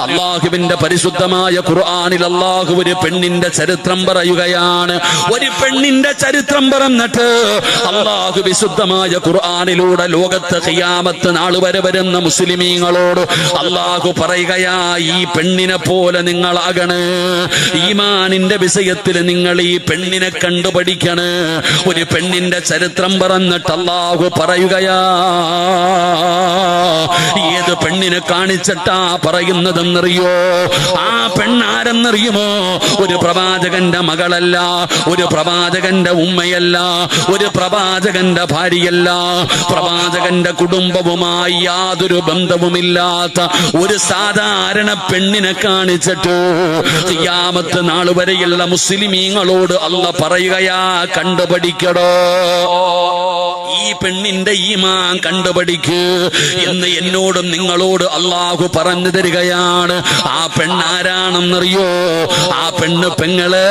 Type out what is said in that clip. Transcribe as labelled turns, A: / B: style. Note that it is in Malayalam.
A: അല്ലാഹുവിന്റെ പരിശുദ്ധമായ ഖുർആനിൽ അല്ലാഹു ഒരു പെണ്ണിന്റെ ചരിത്രം പറയുകയാണ്. ഒരു പെണ്ണിന്റെ ചരിത്രം പറഞ്ഞിട്ട് അല്ലാഹു വിശുദ്ധമായ ഖുർആനിലൂടെ ലോകത്ത് ഖിയാമത്ത് നാൾ വരെ വരുന്ന മുസ്ലിമീങ്ങളോട് അല്ലാഹു പറയുകയാ, ഈ പെണ്ണിനെ പോലെ നിങ്ങളാകണേ. ഈമാനിന്റെ വിഷയത്തിൽ നിങ്ങൾ ഈ പെണ്ണിനെ കണ്ടുപഠിക്കണേ. ഒരു പെണ്ണിന്റെ ചരിത്രം പറഞ്ഞിട്ട് അല്ലാഹു പറയുകയാ, ഏത് പെണ്ണിനെ കാണിച്ചിട്ടാ പറയുന്നതെന്നറിയോ? ആ പെണ്ണാരെന്നറിയുമോ? ഒരു പ്രവാചകന്റെ മകളല്ല, ഒരു പ്രവാചകന്റെ ഉമ്മയല്ല, ഒരു പ്രവാചകന്റെ ഭാര്യയല്ല, പ്രവാചകന്റെ കുടുംബവുമായി യാതൊരു ബന്ധവുമില്ലാത്ത ഒരു സാധാരണ പെണ്ണിനെ കാണിച്ചിട്ട് ഖിയാമത്ത് നാൾ വരെയുള്ള മുസ്ലിമീങ്ങളോട് അല്ലാഹു പറയുകയാ, കണ്ടുപഠിക്കടോ, ഈ പെണ്ണിന്റെ ഈമാൻ കണ്ടുപഠിക്ക് എന്ന് എന്നോടും നിങ്ങളോട് അല്ലാഹു പറഞ്ഞു തരികയാണ്. ആ പെണ്ണാരാണെന്നറിയോ? ആ പെണ്ണ് പെങ്ങള്